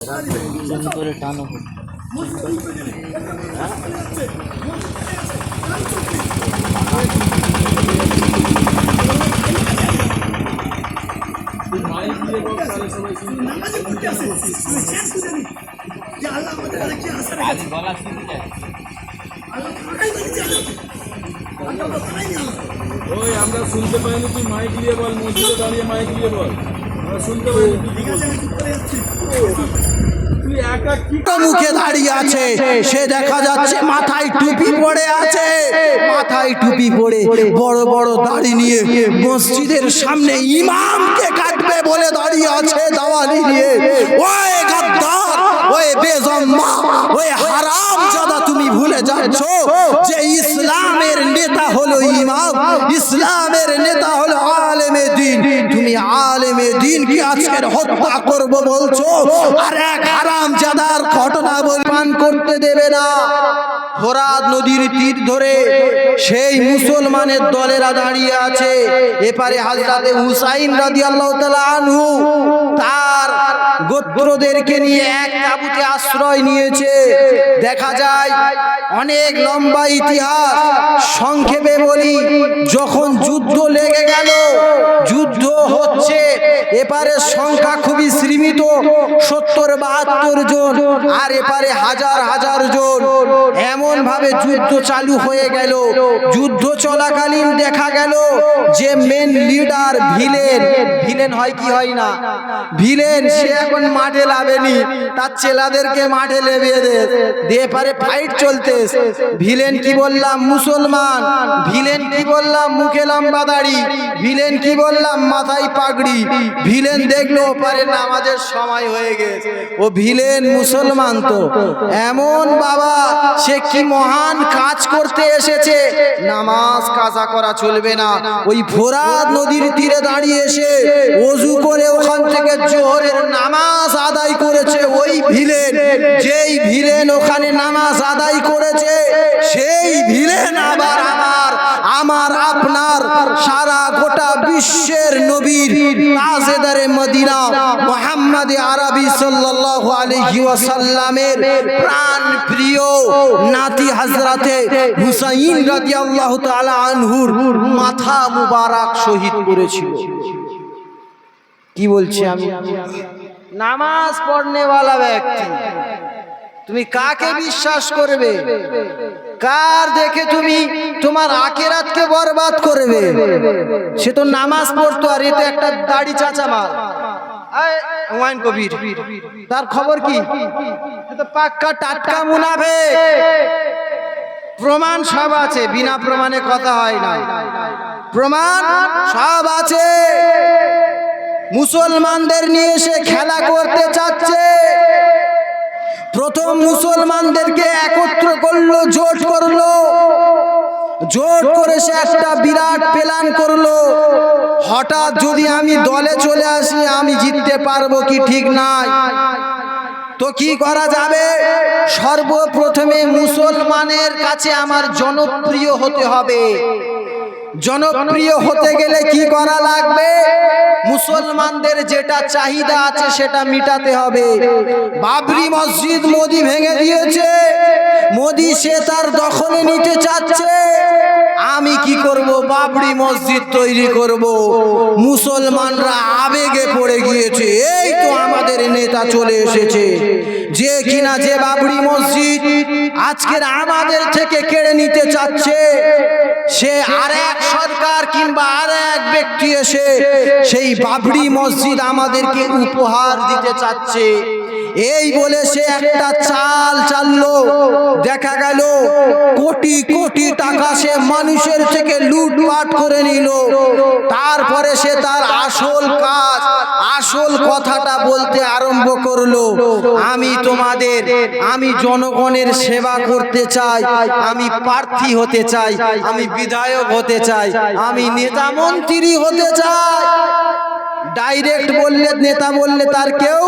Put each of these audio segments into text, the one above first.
করে টানো ওই আমরা শুনতে পাইনি, তুই মাইক দিয়ে বল, মসজিদে দাঁড়িয়ে মাইক দিয়ে বল, আমরা শুনতে পাইনি। তুই একা কি মুখে দাঁড়িয়ে আছে, সে দেখা যাচ্ছে মাথায় টুপি পড়ে আছে, মাথায় টুপি পড়ে বড় বড় দাড়ি নিয়ে মসজিদের সামনে ইমামকে কাটবে বলে দাঁড়িয়ে আছে দাওয়ালি নিয়ে। ওই গাদ্দার, ওই বেজম্মা, ওই হারামজাদা, তুমি ভুলে যাচ্ছ যে ইসলামের নেতা হলো ইমাম, ইসলামের নেতা হলো আলেমে দ্বীন। তুমি আলেমে দ্বীনকে আজকের হত্যা করব বলছো, আর এক হারামজাদার ঘটনা বলপান করতে দেবে না। ফোরাত নদীর তীর ধরে সেই মুসলমানের দলেরা দাঁড়িয়ে আছে। এপারে হযরতে হুসাইন রাদিয়াল্লাহু তাআলা আনহু তার গোত্রদেরকে নিয়ে এক তাঁবুতে আশ্রয় নিয়েছে। দেখা যায় অনেক লম্বা ইতিহাস, সংক্ষেপে বলি, যখন যুদ্ধ লেগে গেল, যুদ্ধ হচ্ছে, এপারে সংখ্যা খুবই সীমিত, 70-72 জন, আর এপারে হাজার হাজার জন। এমন ভাবে যুদ্ধ চালু হয়ে গেল। যুদ্ধ চলাকালীন দেখা গেল যে মেন লিডার ভিলেন হয় কি হয় না, ভিলেন সে এখন মাঠে লাভেনি, তার ছেলেদেরকে মাঠে লেবিয়ে দিয়ে পারে ফাইট চলতে। ভিলেন কি বললাম মুসলমান, ভিলেন কি বললাম মুখে লম্বা দাড়ি, ভিলেন কি বললাম মাথায় পাগড়ি। ভিলেন দেখলো পারে নামাজের সময় হয়ে গেছে, ও ভিলেন মুসলমান তো এমন বাবা, সে কি মহান কাজ করতে এসেছে, নামাজ কাজা করা চলবে না। ওই ফোরাত নদীর তীরে দাঁড়িয়ে এসে ওযু করে ওখান থেকে জোহরের নামাজ আদায় করেছে ওই ভিলেন। যেই ভিলেন ওখানে নামাজ আদায় করেছে, সেই ভিলেন আবার আমার আপনার সারা গোটা বিশ্বের নবীর তাজেদারে মদিনা মুহাম্মদ আরবি সাল্লাল্লাহু আলাইহি ওয়াসাল্লামের প্রাণ প্রিয় নাতি হযরতে হুসাইন রাদিয়াল্লাহু তাআলা আনহুর মাথা মুবারক শহীদ করেছিল। কি বলছি আমি? নামাজ পড়নে वाला ব্যক্তি, তুমি কাকে বিশ্বাস করবে, কার দেখে তুমি তোমার আখিরাতকে বরবাদ করবে? সে তো নামাজ পড়তো, আর এ তো একটা দাড়ি চাচা মাল, হুমায়ুন কবির, তার খবর কি? সে তো পাক্কা টাটকা মুনাফিক। প্রমাণ সব আছে, বিনা প্রমাণে কথা হয় না, প্রমাণ সব আছে। মুসলমানদের নিয়ে সে খেলা করতে চাচ্ছে। প্রথম মুসলমানদেরকে একত্র করলো, জোট করলো, জোট করে সে একটা বিরাট প্ল্যান করলো। হঠাৎ যদি আমি দলে চলে আসি, আমি জিততে পারবো কি ঠিক নাই, তো কি করা যাবে? সর্বপ্রথমে মুসলমানের কাছে আমার জনপ্রিয় হতে হবে। জনপ্রিয় হতে গেলে কি করা লাগবে? মুসলমানদের যেটা চাহিদা আছে সেটা মিটাতে হবে। বাবরি মসজিদ মোদি ভেঙে দিয়েছে, মোদি সে তার দখলে নিতে চাচ্ছে। আমি কি করব? বাবরি মসজিদ তৈরি করব। মুসলমানরা আবেগে পড়ে গিয়েছে, এই তো আমাদের নেতা চলে এসেছে, যে কিনা যে বাবরি মসজিদ আজকের আমাদের থেকে কেড়ে নিতে চাচ্ছে। সে আরেক সরকার কিংবা আরেক ব্যক্তি এসে সেই বাবরি মসজিদ আমাদেরকে উপহার দিতে চাচ্ছে। এই বলে সে একটা চাল চাললো। দেখা গেল কোটি কোটি টাকা সে মানুষের থেকে লুটপাট করে নিল। তারপরে সে তার আসল কাজ, আসল কথাটা বলতে আরম্ভ করলো, আমি জনগণের সেবা করতে চাই, আমি প্রার্থী হতে চাই, আমি বিধায়ক হতে চাই, আমি নেতা মন্ত্রী হতে চাই। ডাইরেক্ট বললে, নেতা বললে তার কেউ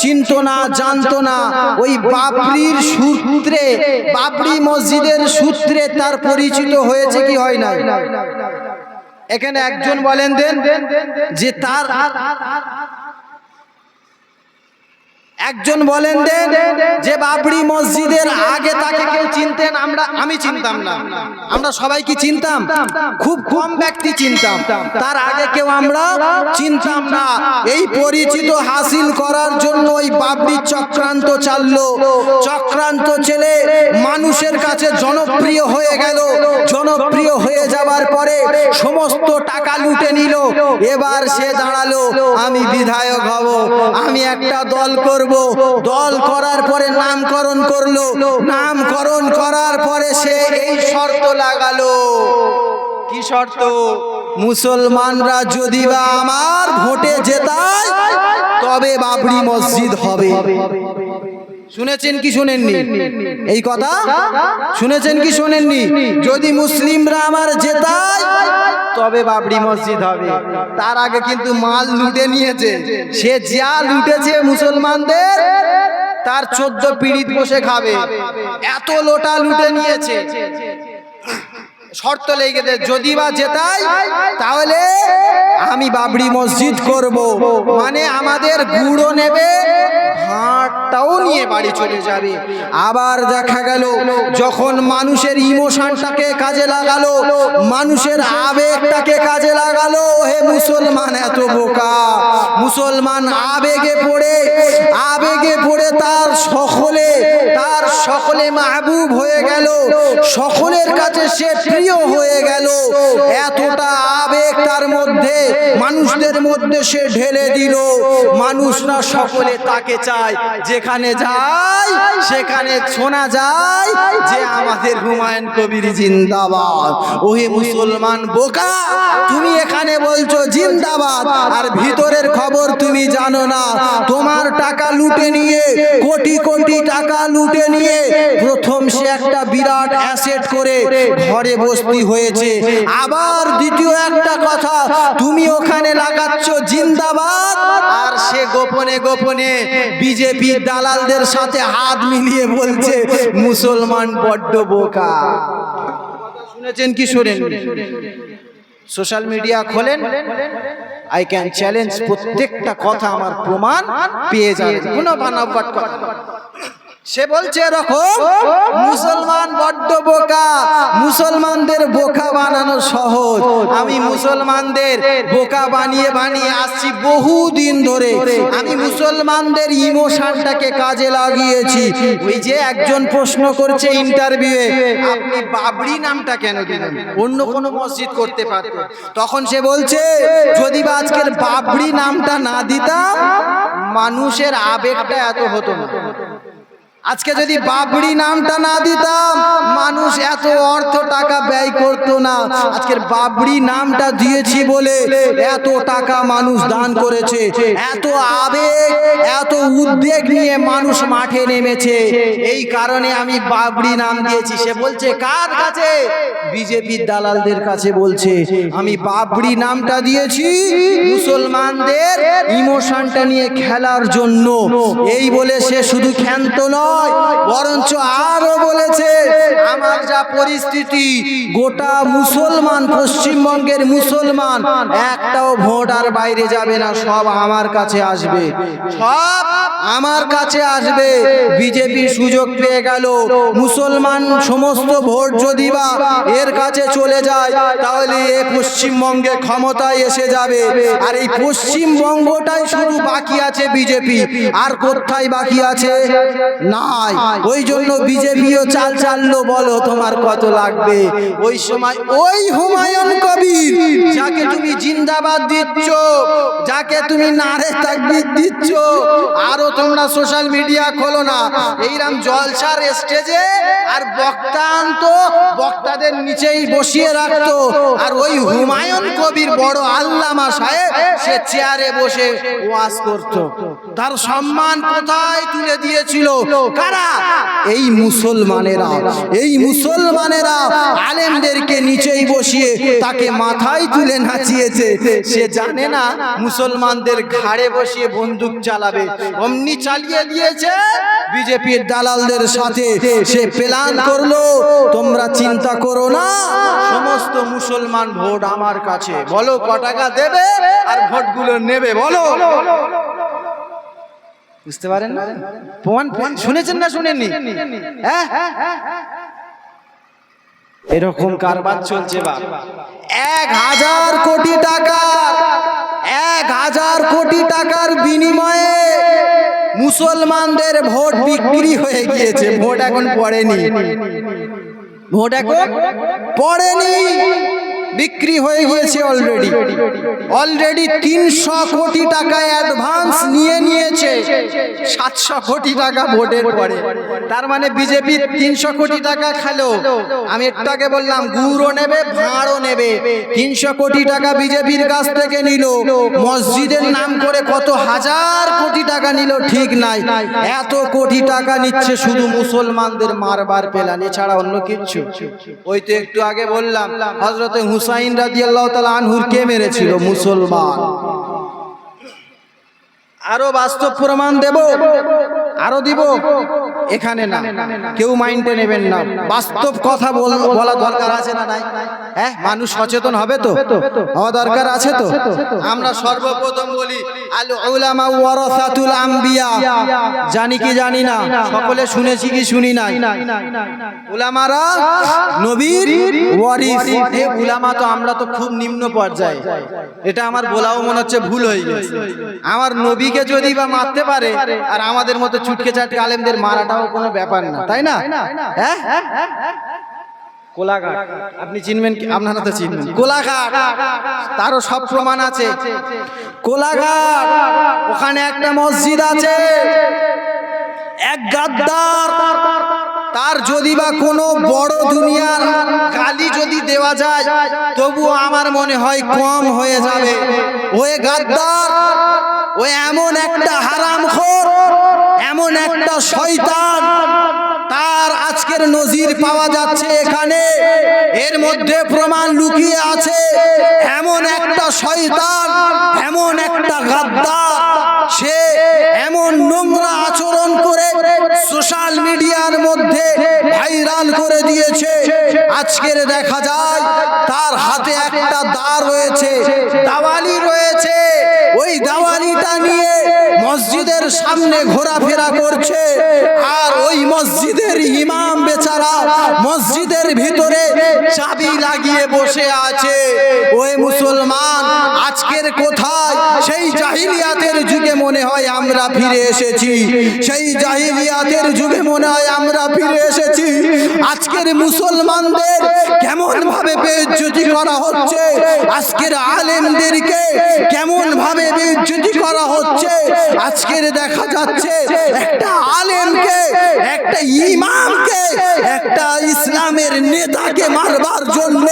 চিনতো না, জানতো না। ওই বাবরির সূত্রে, বাবরি মসজিদের সূত্রে তার পরিচিত হয়েছে কি হয় না? এখানে একজন বলেন দেন যে তার একজন বলেন দেন যে বাবরি মসজিদের আগে তাকে কেউ চিনতেন? আমি চিনতাম না। আমরা সবাই কি চিনতাম? খুব কম ব্যক্তি চিনতাম। তার আগে কেউ আমরা চিনতাম না। এই পরিচিত হাসিল করার জন্য ওই বাবরি চক্রান্ত চাললো। চক্রান্ত চলে মানুষের কাছে জনপ্রিয় হয়ে গেল। জনপ্রিয় হয়ে যাবার পরে সমস্ত টাকা লুটে নিল। এবার সে দাঁড়ালো, আমি বিধায়ক হব, আমি একটা দল করব। দল করার পরে নামকরণ করলো। নামকরণ করার পরে সে এই শর্ত লাগালো। কি শর্ত? মুসলমানরা যদি বা আমার ভোটে জেতায় তবে বাবরি মসজিদ হবে। শুনেছেন কি শুনেননি এই কথা? শুনেছেন কি শুনেননি? যদি মুসলিমরা আমার জেতায় তবে বাবরি মসজিদ হবে। তার আগে কিন্তু মাল লুটে নিয়েছে। সে যা লুটেছে মুসলমানদের তার 14 পিড়িত বসে খাবে। এত লোটা লুটে নিয়েছে। শর্ত লেগে দে, যদি বা জেতাই তাহলে আমি বাবরি মসজিদ করব। মানে আমাদের গুঁড়ো নেবে, ভাঁড়টাও নিয়ে বাড়ি চলে যাবে। আবার দেখা গেল যখন মানুষের ইমোশনটাকে কাজে লাগালো, মানুষের আবেগটাকে কাজে লাগালো। হে মুসলমান এত বোকা! মুসলমান আবেগে পড়ে তার সকলে মাহবুব হয়ে গেল। সকলের কাছে সে প্রিয় হয়ে গেল। এতটা আবেগ তার মধ্যে, মানুষদের মধ্যে সে ঢেলে দিল। মানুষরা সকলে তাকে চায়। যেখানে যায় সেখানে শোনা যায় যে আমাদের হুমায়ুন কবির জিন্দাবাদ। ওহে মুসলমান বোকা, তুমি এখানে বলছো জিন্দাবাদ, আর ভিতরের খবর তুমি জানো না। তোমার টাকা লুটে নিয়ে, কোটি কোটি টাকা লুটে নিয়ে প্রথম সে একটা বিরাট অ্যাসেট করে ঘরে বসতি হয়েছে। আবার দ্বিতীয় একটা কথা, তুমি ওখানে লাগাচ্ছ জিন্দাবাদ, আর সে গোপনে গোপনে বিজেপি দালালদের সাথে হাত মিলিয়ে বলছে মুসলমান বড্ড বোকা। শুনেছেন কি শোনেন? সোশ্যাল মিডিয়া খোলেন, আই ক্যান চ্যালেঞ্জ, প্রত্যেকটা কথা আমার প্রমাণ পেয়ে যাবেন। কোনো বানাবাট কথা। সে বলছে এরকম মুসলমান বড্ড বোকা, মুসলমানদের বোকা বানানো সহজ। আমি মুসলমানদের বোকা বানিয়ে আসছি বহুদিন ধরে। আমি মুসলমানদের ইমোশনটাকে কাজে লাগিয়েছি। ওই যে একজন প্রশ্ন করছে ইন্টারভিউয়ে, আপনি বাবরি নামটা কেন দিলেন? অন্য কোনো মসজিদ করতে পারতেন। তখন সে বলছে যদি বা আজকের বাবরি নামটা না দিতাম মানুষের আবেগটা এত হতো না। আজকে যদি বাবরি নামটা না দিতাম মানুষ এত অর্থ টাকা ব্যয় করতো না। আজকের বাবরি নামটা দিয়েছি বলে এত টাকা মানুষ দান করেছে। এত আবেগ, এত উদ্বেগ নিয়ে মানুষ মাঠে নেমেছে। এই কারণে আমি বাবরি নাম দিয়েছি। সে বলছে কার কাছে? বিজেপির দালালদের কাছে বলছে আমি বাবরি নামটা দিয়েছি মুসলমানদের ইমোশনটা নিয়ে খেলার জন্য। এই বলে সে শুধু ক্ষান্ত নয়, বরঞ্চ আরো বলেছে আমার যা পরিস্থিতি, গোটা মুসলমান, পশ্চিমবঙ্গের মুসলমান একটাও ভোট আর বাইরে যাবে না, সব আমার কাছে আসবে, সব আমার কাছে আসবে। বিজেপি সুযোগ পেয়ে গেল। মুসলমান সমস্ত ভোট যদি বা এর কাছে চলে যায় তাহলে এ পশ্চিমবঙ্গে ক্ষমতায় এসে যাবে। আর এই পশ্চিমবঙ্গটাই শুধু বাকি আছে বিজেপি, আর কোথায় বাকি আছে? নাই। ওই জন্য বিজেপিও চাল চাললো। বলো তোমার কত লাগবে? ওই সময় ওই হুমায়ুন কবির যাকে তুমি জিন্দাবাদ দিচ্ছ, যাকে তুমি নারে তাকবীর দিচ্ছ, আরো তোমরা সোশ্যাল মিডিয়া খোলো না, এইরকম জলসার স্টেজে আর বক্তা আনতো, বক্তাদের নিচেই বসিয়ে রাখতো। আর ওই হুমায়ুন কবির বড় আল্লামা সাহেব সে চেয়ারে বসে ওয়াজ করত। তার সম্মান কোথায় তুলে দিয়েছিল? কারা? এই মুসলমানেরা। এই মুসলমানেরা আলেমদেরকে নিচেই বসিয়ে তাকে মাথায় তুলে নাচিয়েছে। সে জানে না মুসলমানদের ঘাড়ে বসিয়ে বন্দুক চালাবে, অমনি চালিয়ে দিয়েছে। বিজেপির দালালদের সাথে সে প্ল্যান করলো, তোমরা চিন্তা করো না, সমস্ত মুসলমান ভোট আমার কাছে। বলো ক টাকা দেবে আর ভোটগুলো নেবে? বলো। বুঝতে পারেন না? প্রমাণ শুনেছেন না শুনেননি? হ্যাঁ, এরকম কারবার চলছে বাপ। 1000 কোটি টাকা, 1000 কোটি টাকার বিনিময়ে মুসলমানদের ভোট বিক্রি হয়ে গিয়েছে। ভোট এখন পড়েনি, ভোট এখন পড়েনি, বিক্রি হয়ে গিয়েছে অলরেডি 300 কোটি টাকা অ্যাডভান্স নিয়ে নিয়েছে, 700 কোটি টাকা ভোটের পরে। তার মানে বিজেপি 300 কোটি টাকা খেলো। আমি একটু আগে বললাম গুড়ও নেবে, ভাঁড়ও নেবে। 300 কোটি টাকা বিজেপির কাছ থেকে নিল, মসজিদের নাম করে কত হাজার কোটি টাকা নিল ঠিক নাই। এত কোটি টাকা নিচ্ছে শুধু মুসলমানদের মারবার পেলান, এছাড়া অন্য কিচ্ছু। ওই তো একটু আগে বললাম হযরতে হুসাইন রাদিয়াল্লাহু তাআলা আনহুর কে মেরেছিল? মুসলমান। আরো বাস্তব প্রমাণ দেব, আরো দিব, এখানে না, কেউ মাইন্ডে নেবেন না। বাস্তব কথা বলা দরকার আছে না নাই? হ্যাঁ, মানুষ সচেতন হবে তো, হওয়া দরকার আছে তো। আমরা সর্বপ্রথম বলি আল উলামা ওয়ারাসাতুল আম্বিয়া, জানি কি জানি না, সকলে শুনেছি কি শুনি নাই? উলামারা নবীর ওয়ারিস। এই উলামা তো আমরা তো খুব নিম্ন পর্যায়ে, এটা আমার বলাও মনে হচ্ছে ভুল হয়ে গেছে। আমার নবীকে যদি বা মারতে পারে, আর আমাদের মতো চুটকে চাটকে আলেমদের মারাটাও কোনো ব্যাপার না, তাই না? হ্যাঁ, কোলাঘাট আপনি চিনবেন কি? আপনারা তো চিনবেন কোলাঘাট, তারও সব প্রমাণ আছে। কোলাঘাট ওখানে একটা মসজিদ আছে, এক গাদ্দার, তার যদি বা কোনো বড় দুনিয়ার গালি যদি দেওয়া যায় তবুও আমার মনে হয় কম হয়ে যাবে। ওই গাদ্দার, ও এমন একটা হারামখোর, এমন একটা শয়তান, তার আজকের নজির পাওয়া যাচ্ছে এখানে। এর মধ্যে প্রমাণ লুকিয়ে আছে। এমন একটা শয়তান, এমন একটা গাদ্দার, সে এমন নোংরা আচরণ করে সোশ্যাল মিডিয়ার মধ্যে ভাইরাল করে দিয়েছে। আজকের দেখা যায় তার হাতে একটা দা রয়েছে, দাওয়ালি রয়েছে। ওই দাওয়ালিটা নিয়ে মসজিদের সামনে ঘোরাফেরা করছে, আর ওই মসজিদের ইমাম বেচারা মসজিদের ভিতরে চাবি লাগিয়ে বসে আছে। ওই মুসলমান, আজকের কোথায় সেই জাহিলিয়াতের যুগে মনে হয় আমরা ফিরে এসেছি, সেই জাহিলিয়াতের যুগে মনে হয় আমরা ফিরে এসেছি। আজকের মুসলমানদের কেমন ভাবে বেইজ্জতি করা হচ্ছে, আজকের আলেমদেরকে কেমন ভাবে বেইজ্জতি করা হচ্ছে। আজকের দেখা যাচ্ছে একটা আলেমকে, একটা ইমামকে, একটা ইসলামের নেতাকে মারবার জন্য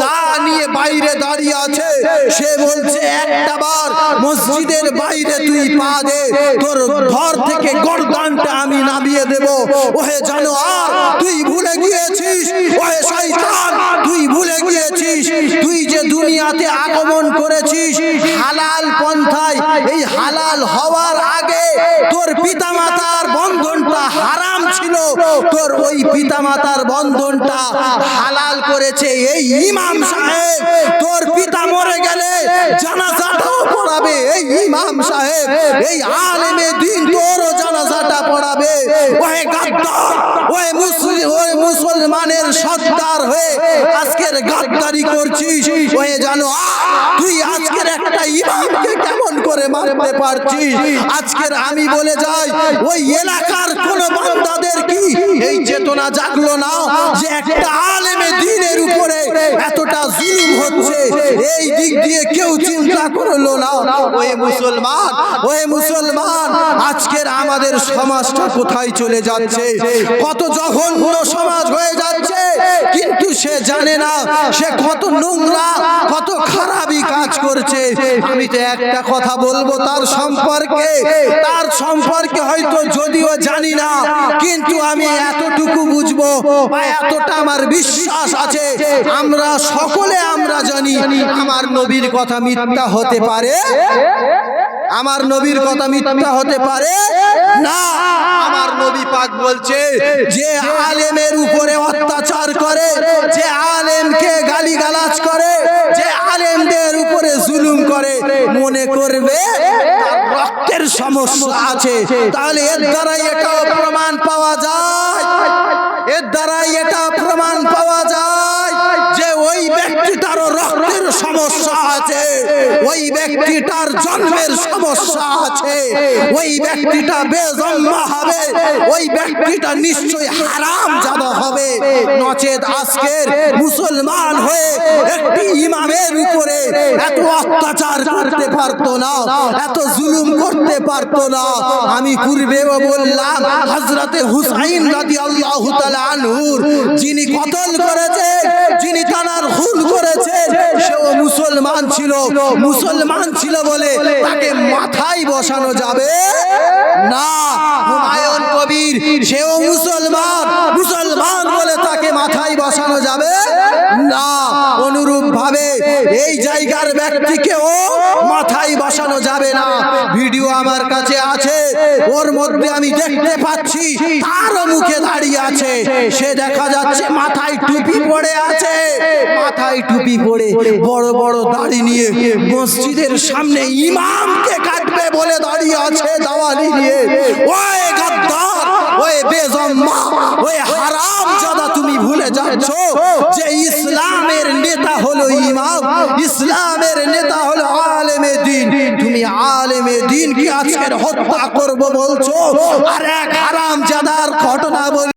দা নিয়ে বাইরে দাঁড়িয়ে আছে। সে বলছে একটা বার মসজিদের বাইরে তুই পা দে, তোর ঘর থেকে গর্দানটা আমি নামিয়ে দেব। ওহে জানোয়ার, তুই ভুলে গিয়েছিস, ওহে শয়তান তুই ভুলে গিয়েছিস, তুই যে দুনিয়াতে আগমন করেছিস হালাল পন্থায়। এই হালাল হওয়ার আগে তোর পিতামাতার বন্ধনটা হারাম ছিল, তোর ওই পিতামাতার বন্ধনটা হালাল করেছে এই ইমাম সাহেব। তোর পিতা মরে গেলে জানাজাটাও পড়াবে এই ইমাম সাহেব, এই আলেমে দিন তোরও জানাজাটা পড়াবে। ওহে গাদ্দার, ওই মুসলমানের সর্দার হয়ে আজকের গাদ্দারি করছিস। ওহে জানো তুই আজকের একটা ইমামকে কেমন করে মারতে পারছিস। আজকের আমি বলে যাই, ওই এলাকার কোন বান্দাদের কি এই চেতনা জাগলো না যে একটা আলেমে দ্বীনের উপরে এতটা জুলুম হচ্ছে? এই দিক দিয়ে কেউ চিন্তা করলো না। ওই মুসলমান, ওই মুসলমান, আজকের আমাদের সমাজটা কোথায় চলে যাচ্ছে, কত জঘন্য সমাজ হয়ে যাচ্ছে। কিন্তু সে জানে না সে কত নোংরা, কত খারাপই কাজ করছে। আমি তো একটা কথা বলবো তার সম্পর্কে হয়তো যদিও জানি না, কিন্তু আমি এতটুকু বুঝবো বা এতটা আমার বিশ্বাস আছে, আমরা সকলে আমরা জানি আমার নবীর কথা মিথ্যা হতে পারে, আমার নবীর কথা মিথ্যা হতে পারে না। আমার নবী পাক বলছে, যে আলেমের উপরে অত্যাচার করে, যে আলেমকে গালিগালাজ করে, যে আলেমদের উপরে জুলুম করে, মনে করবে রক্তে রক্তের সমস্যা আছে। তাহলে এর দ্বারাই এটাও প্রমাণ পাওয়া যায়, এর দ্বারাই এটা প্রমাণ পাওয়া যায় যে ওই ব্যক্তিটারও রক্তের সমস্যা আছে, ওই ব্যক্তিটার জন্মের সমস্যা আছে, ওই ব্যক্তিটা বেজন্মা হবে, ওই ব্যক্তিটা নিশ্চয়ই হারামজাদা হবে। নচেত আজকের মুসলমান হয়ে একটি ইমামের উপরে এত অত্যাচার করতে পারতো না, এত জুলুম করতে পারতো না। আমি পূর্বেও বললাম হযরতে হুসাইন রাদিয়াল্লাহু তাআলা আনহুর যিনি কতল করেছে, যিনি তানার খুন করেছে, সেও মুসলমান ছিল। মুসলমান ছিল বলে তাকে মাথায় বসানো যাবে না। হুমায়ুন কবির সেও মুসলমান, মুসলমান বলে তাকে মাথায় বসানো যাবে না। অনুরূপ ভাবে এই জায়গার ব্যক্তিকেও মাথায় বসানো যাবে না। ভিডিও আমার কাছে আছে, ওর মধ্যে আমি দেখতে পাচ্ছি তারও মুখে দাঁড়িয়ে আছে, সে দেখা যাচ্ছে মাথায় টুপি পড়ে আছে, মাথায় টুপি পড়ে বড় বড় দাড়ি নিয়ে মসজিদের সামনে ইমামকে কাটবে বলে দাঁড়িয়ে আছে দাওয়ালি নিয়ে। ওই গাদ্দার, ওই বেজম্মা, ওই হারামজাদা, তুমি ভুলে যাচ্ছ যে ইসলামের নেতা হলো ইমাম, ইসলামের নেতা হলো আলেমে দ্বীন। তুমি আলেমে দ্বীনকে আজকের হত্যা করব বলছো, আর এক হারামজাদার ঘটনা বল